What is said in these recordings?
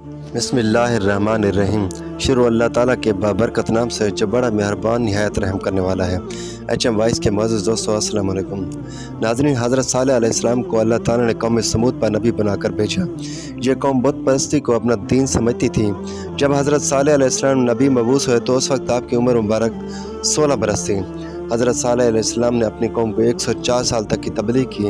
بسم اللہ الرحمن الرحیم۔ شروع اللہ تعالیٰ کے بابرکت نام سے جو بڑا مہربان نہایت رحم کرنے والا ہے۔ HM وائس کے معزز دوستو السلام علیکم۔ ناظرین، حضرت صالح علیہ السلام کو اللہ تعالیٰ نے قوم سمود پر نبی بنا کر بھیجا۔ یہ قوم بت پرستی کو اپنا دین سمجھتی تھی۔ جب حضرت صالح علیہ السلام نبی مبعوث ہوئے تو اس وقت آپ کی عمر مبارک 16 برس تھی۔ حضرت صالح علیہ السلام نے اپنی قوم کو 104 سال تک کی تبلیغ کی،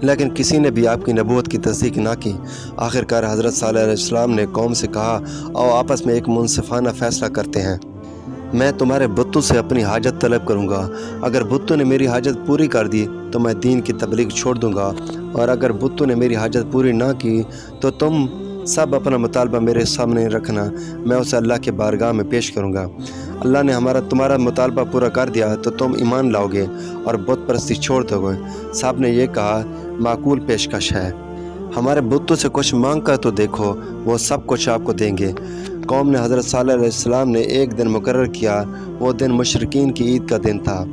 لیکن کسی نے بھی آپ کی نبوت کی تصدیق نہ کی۔ آخر کار حضرت صالح علیہ السلام نے قوم سے کہا، آؤ آپس میں ایک منصفانہ فیصلہ کرتے ہیں۔ میں تمہارے بتوں سے اپنی حاجت طلب کروں گا۔ اگر بتوں نے میری حاجت پوری کر دی تو میں دین کی تبلیغ چھوڑ دوں گا، اور اگر بتوں نے میری حاجت پوری نہ کی تو تم سب اپنا مطالبہ میرے سامنے رکھنا، میں اسے اللہ کے بارگاہ میں پیش کروں گا۔ اللہ نے تمہارا مطالبہ پورا کر دیا تو تم ایمان لاؤ گے اور بت پرستی چھوڑ دو گے۔ صاحب نے یہ کہا، معقول پیشکش ہے، ہمارے بتوں سے کچھ مانگ کر تو دیکھو، وہ سب کچھ آپ کو دیں گے۔ قوم نے حضرت صالح علیہ السلام نے ایک دن مقرر کیا۔ وہ دن مشرکین کی عید کا دن تھا۔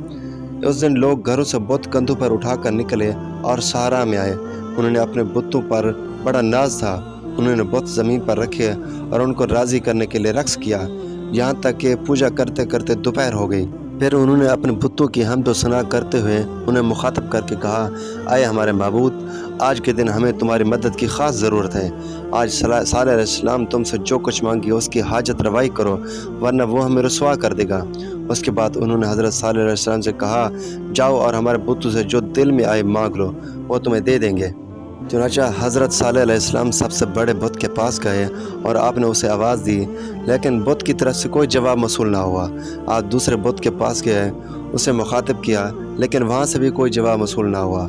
اس دن لوگ گھروں سے بت کندھوں پر اٹھا کر نکلے اور صحرا میں آئے۔ انہوں نے اپنے بتوں پر بڑا ناز تھا۔ انہوں نے بت زمین پر رکھے اور ان کو راضی کرنے کے لیے رقص کیا، یہاں تک کہ پوجا کرتے کرتے دوپہر ہو گئی۔ پھر انہوں نے اپنے بتوں کی حمد و ثنا کرتے ہوئے انہیں مخاطب کر کے کہا، اے ہمارے معبود، آج کے دن ہمیں تمہاری مدد کی خاص ضرورت ہے۔ آج صالح علیہ السلام تم سے جو کچھ مانگی اس کی حاجت روائی کرو، ورنہ وہ ہمیں رسوا کر دے گا۔ اس کے بعد انہوں نے حضرت صالح علیہ السلام سے کہا، جاؤ اور ہمارے بتوں سے جو دل میں آئے مانگ لو، وہ تمہیں دے دیں گے۔ چنانچہ حضرت صالح علیہ السلام سب سے بڑے بت کے پاس گئے اور آپ نے اسے آواز دی، لیکن بت کی طرف سے کوئی جواب موصول نہ ہوا۔ آپ دوسرے بت کے پاس گئے، اسے مخاطب کیا، لیکن وہاں سے بھی کوئی جواب موصول نہ ہوا۔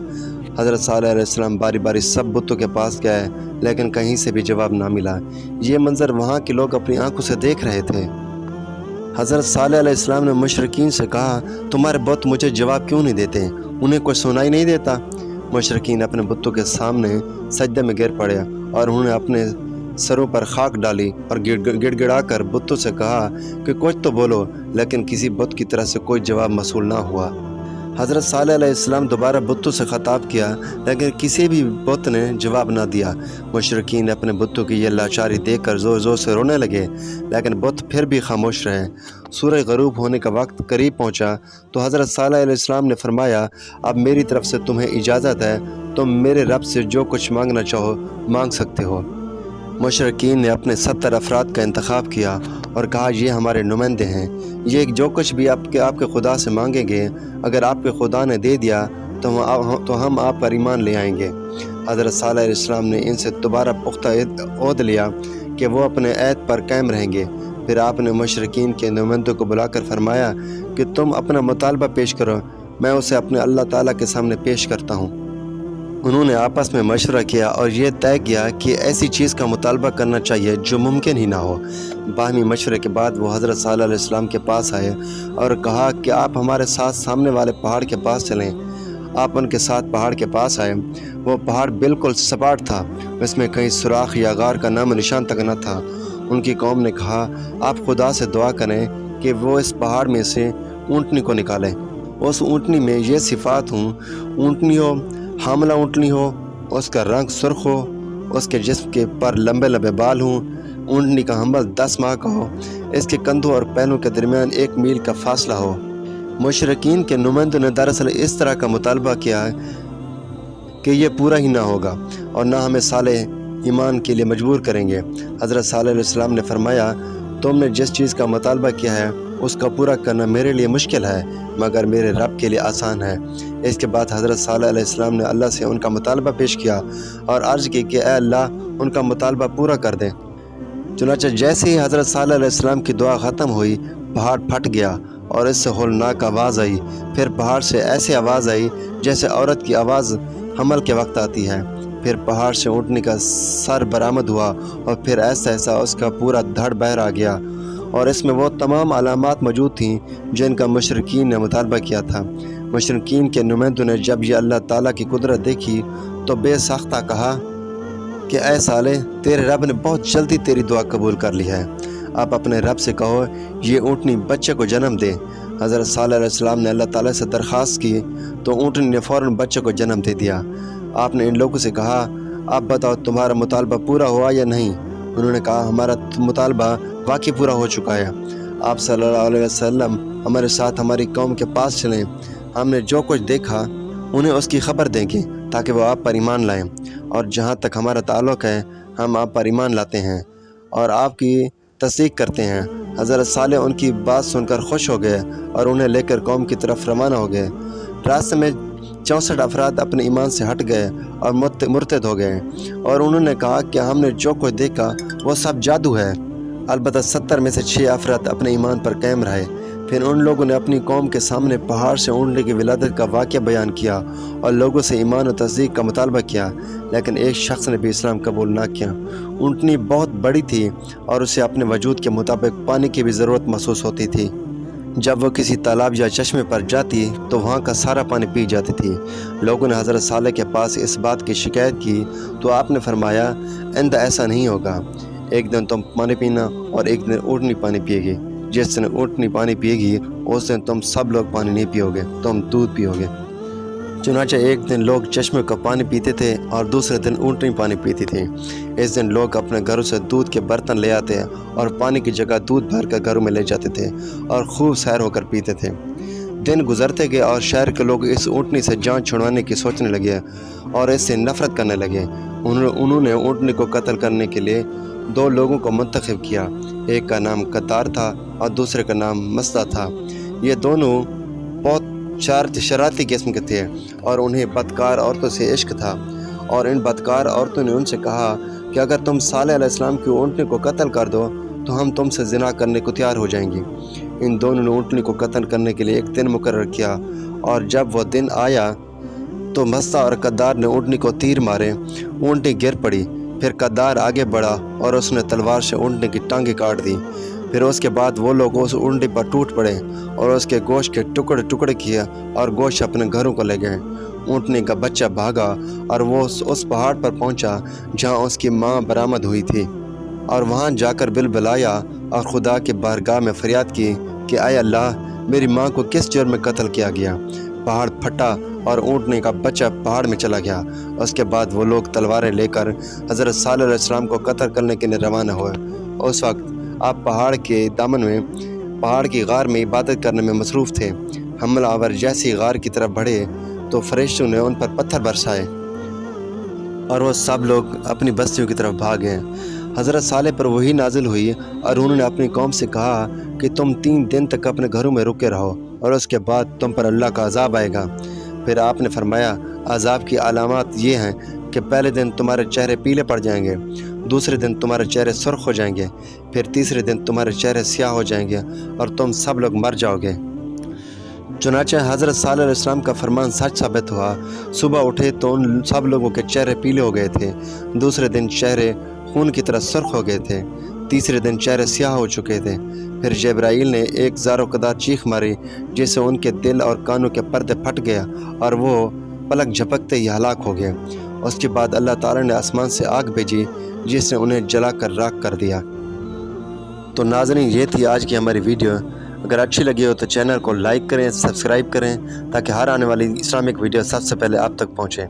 حضرت صالح علیہ السلام باری باری سب بتوں کے پاس گئے، لیکن کہیں سے بھی جواب نہ ملا۔ یہ منظر وہاں کے لوگ اپنی آنکھوں سے دیکھ رہے تھے۔ حضرت صالح علیہ السلام نے مشرکین سے کہا، تمہارے بت مجھے جواب کیوں نہیں دیتے؟ انہیں کوئی سنائی نہیں دیتا؟ مشرکین اپنے بتوں کے سامنے سجدے میں گر پڑے اور انہوں نے اپنے سروں پر خاک ڈالی اور گڑ گڑا کر بتوں سے کہا کہ کچھ تو بولو، لیکن کسی بت کی طرف سے کوئی جواب موصول نہ ہوا۔ حضرت صالح علیہ السلام دوبارہ بتوں سے خطاب کیا، لیکن کسی بھی بت نے جواب نہ دیا۔ مشرکین اپنے بتوں کی یہ لاچاری دیکھ کر زور زور سے رونے لگے، لیکن بت پھر بھی خاموش رہے۔ سورج غروب ہونے کا وقت قریب پہنچا تو حضرت صالح علیہ السلام نے فرمایا، اب میری طرف سے تمہیں اجازت ہے، تم میرے رب سے جو کچھ مانگنا چاہو مانگ سکتے ہو۔ مشرکین نے اپنے 70 افراد کا انتخاب کیا اور کہا، یہ ہمارے نمائندے ہیں، یہ جو کچھ بھی آپ کے خدا سے مانگیں گے، اگر آپ کے خدا نے دے دیا تو ہم آپ پر ایمان لے آئیں گے۔ حضرت صالح علیہ السلام نے ان سے دوبارہ پختہ عہد لیا کہ وہ اپنے عہد پر قائم رہیں گے۔ پھر آپ نے مشرکین کے نمائندوں کو بلا کر فرمایا کہ تم اپنا مطالبہ پیش کرو، میں اسے اپنے اللہ تعالیٰ کے سامنے پیش کرتا ہوں۔ انہوں نے آپس میں مشورہ کیا اور یہ طے کیا کہ ایسی چیز کا مطالبہ کرنا چاہیے جو ممکن ہی نہ ہو۔ باہمی مشورے کے بعد وہ حضرت صالح علیہ السلام کے پاس آئے اور کہا کہ آپ ہمارے ساتھ سامنے والے پہاڑ کے پاس چلیں۔ آپ ان کے ساتھ پہاڑ کے پاس آئے۔ وہ پہاڑ بالکل سپاٹ تھا، اس میں کہیں سوراخ یا غار کا نام و نشان تک نہ تھا۔ ان کی قوم نے کہا، آپ خدا سے دعا کریں کہ وہ اس پہاڑ میں سے اونٹنی کو نکالیں۔ اس اونٹنی میں یہ صفات ہوں، اونٹنی ہو، حاملہ اونٹنی ہو، اس کا رنگ سرخ ہو، اس کے جسم کے پر لمبے لمبے بال ہوں، اونٹنی کا حمل 10 ماہ کا ہو، اس کے کندھوں اور پہلوں کے درمیان 1 میل کا فاصلہ ہو۔ مشرکین کے نمائندوں نے دراصل اس طرح کا مطالبہ کیا کہ یہ پورا ہی نہ ہوگا اور نہ ہمیں صالح ایمان کے لیے مجبور کریں گے۔ حضرت صالح علیہ السلام نے فرمایا، تم نے جس چیز کا مطالبہ کیا ہے اس کا پورا کرنا میرے لیے مشکل ہے، مگر میرے رب کے لیے آسان ہے۔ اس کے بعد حضرت صالح علیہ السلام نے اللہ سے ان کا مطالبہ پیش کیا اور عرض کی کہ اے اللہ، ان کا مطالبہ پورا کر دیں۔ چنانچہ جیسے ہی حضرت صالح علیہ السلام کی دعا ختم ہوئی، پہاڑ پھٹ گیا اور اس سے ہولناک آواز آئی۔ پھر پہاڑ سے ایسی آواز آئی جیسے عورت کی آواز حمل کے وقت آتی ہے۔ پھر پہاڑ سے اونٹنی کا سر برآمد ہوا اور پھر ایسا اس کا پورا دھڑ باہر آ گیا، اور اس میں وہ تمام علامات موجود تھیں جن کا مشرکین نے مطالبہ کیا تھا۔ مشرکین کے نمائندوں نے جب یہ اللہ تعالیٰ کی قدرت دیکھی تو بے ساختہ کہا کہ اے صالح، تیرے رب نے بہت جلدی تیری دعا قبول کر لی ہے، آپ اپنے رب سے کہو یہ اونٹنی بچے کو جنم دے۔ حضرت صالح علیہ السلام نے اللہ تعالیٰ سے درخواست کی تو اونٹنی نے فوراً بچے کو جنم دے دیا۔ آپ نے ان لوگوں سے کہا، آپ بتاؤ تمہارا مطالبہ پورا ہوا یا نہیں؟ انہوں نے کہا ہمارا مطالبہ واقعی پورا ہو چکا ہے، آپ صلی اللہ علیہ وسلم ہمارے ساتھ ہماری قوم کے پاس چلیں، ہم نے جو کچھ دیکھا انہیں اس کی خبر دیں گے تاکہ وہ آپ پر ایمان لائیں، اور جہاں تک ہمارا تعلق ہے ہم آپ پر ایمان لاتے ہیں اور آپ کی تصدیق کرتے ہیں۔ حضرت صالح ان کی بات سن کر خوش ہو گئے اور انہیں لے کر قوم کی طرف روانہ ہو گئے۔ راستے میں 64 افراد اپنے ایمان سے ہٹ گئے اور مرتد ہو گئے، اور انہوں نے کہا کہ ہم نے جو کچھ دیکھا وہ سب جادو ہے۔ البتہ 70 میں سے 6 افراد اپنے ایمان پر قائم رہے۔ پھر ان لوگوں نے اپنی قوم کے سامنے پہاڑ سے اونٹنی کی ولادت کا واقعہ بیان کیا اور لوگوں سے ایمان و تصدیق کا مطالبہ کیا، لیکن ایک شخص نے بھی اسلام قبول نہ کیا۔ اونٹنی بہت بڑی تھی اور اسے اپنے وجود کے مطابق پانی کی بھی ضرورت محسوس ہوتی تھی۔ جب وہ کسی تالاب یا چشمے پر جاتی تو وہاں کا سارا پانی پی جاتی تھی۔ لوگوں نے حضرت صالح کے پاس اس بات کی شکایت کی تو آپ نے فرمایا آئندہ ایسا نہیں ہوگا، ایک دن تم پانی پینا اور ایک دن اونٹنی پانی پیے گی۔ جس دن اونٹنی پانی پیے گی اس دن تم سب لوگ پانی نہیں پیو گے، تم دودھ پیو گے۔ چنانچہ ایک دن لوگ چشمے کا پانی پیتے تھے اور دوسرے دن اونٹنی پانی پیتی تھی۔ اس دن لوگ اپنے گھروں سے دودھ کے برتن لے آتے اور پانی کی جگہ دودھ بھر کر گھروں میں لے جاتے تھے اور خوب سیر ہو کر پیتے تھے۔ دن گزرتے گئے اور شہر کے لوگ اس اونٹنی سے جان چھڑوانے کی سوچنے لگے اور اس سے نفرت کرنے لگے۔ انہوں نے اونٹنی کو قتل کرنے کے لیے 2 لوگوں کو منتخب کیا، ایک کا نام قطار تھا اور دوسرے کا نام مسدہ تھا۔ یہ دونوں بہت شرارتی قسم کے تھے اور انہیں بدکار عورتوں سے عشق تھا، اور ان بدکار عورتوں نے ان سے کہا کہ اگر تم صالح علیہ السلام کی اونٹنی کو قتل کر دو تو ہم تم سے زنا کرنے کو تیار ہو جائیں گی۔ ان دونوں نے اونٹنی کو قتل کرنے کے لیے ایک دن مقرر کیا، اور جب وہ دن آیا تو مسدہ اور قدار نے اونٹنی کو تیر مارے، اونٹنی گر پڑی۔ پھر قدار آگے بڑھا اور اس نے تلوار سے اونٹنی کی ٹانگیں کاٹ دی۔ پھر اس کے بعد وہ لوگ اس اونٹنی پر ٹوٹ پڑے اور اس کے گوشت کے ٹکڑے کیے اور گوشت اپنے گھروں کو لے گئے۔ اونٹنی کا بچہ بھاگا اور وہ اس پہاڑ پر پہنچا جہاں اس کی ماں برآمد ہوئی تھی، اور وہاں جا کر بلبلایا اور خدا کے بارگاہ میں فریاد کی کہ اے اللہ، میری ماں کو کس جرم میں قتل کیا گیا؟ پہاڑ پھٹا اور اونٹنی کا بچہ پہاڑ میں چلا گیا۔ اس کے بعد وہ لوگ تلواریں لے کر حضرت صالح علیہ السلام کو قتل کرنے کے لیے روانہ ہوئے۔ اس وقت آپ پہاڑ کے دامن میں پہاڑ کی غار میں عبادت کرنے میں مصروف تھے۔ حملہ آور جیسی غار کی طرف بڑھے تو فرشتوں نے ان پر پتھر برسائے اور وہ سب لوگ اپنی بستیوں کی طرف بھاگ گئے۔ حضرت صالح پر وحی نازل ہوئی اور انہوں نے اپنی قوم سے کہا کہ تم 3 دن تک اپنے گھروں میں رکے رہو اور اس کے بعد تم پر اللہ کا عذاب آئے گا۔ پھر آپ نے فرمایا عذاب کی علامات یہ ہیں کہ پہلے دن تمہارے چہرے پیلے پڑ جائیں گے، دوسرے دن تمہارے چہرے سرخ ہو جائیں گے، پھر تیسرے دن تمہارے چہرے سیاہ ہو جائیں گے اور تم سب لوگ مر جاؤ گے۔ چنانچہ حضرت صالح علیہ السلام کا فرمان سچ ثابت ہوا۔ صبح اٹھے تو ان سب لوگوں کے چہرے پیلے ہو گئے تھے، دوسرے دن چہرے خون کی طرح سرخ ہو گئے تھے، تیسرے دن چہرے سیاہ ہو چکے تھے۔ پھر جبرائیل نے ایک زار و قدار چیخ ماری جس سے ان کے دل اور کانوں کے پردے پھٹ گیا اور وہ پلک جھپکتے ہی ہلاک ہو گئے۔ اس کے بعد اللہ تعالیٰ نے آسمان سے آگ بھیجی جس نے انہیں جلا کر راکھ کر دیا۔ تو ناظرین، یہ تھی آج کی ہماری ویڈیو۔ اگر اچھی لگی ہو تو چینل کو لائک کریں، سبسکرائب کریں تاکہ ہر آنے والی اسلامک ویڈیو سب سے پہلے آپ تک پہنچے۔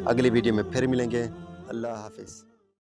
اگلی ویڈیو میں پھر ملیں گے۔ اللہ حافظ۔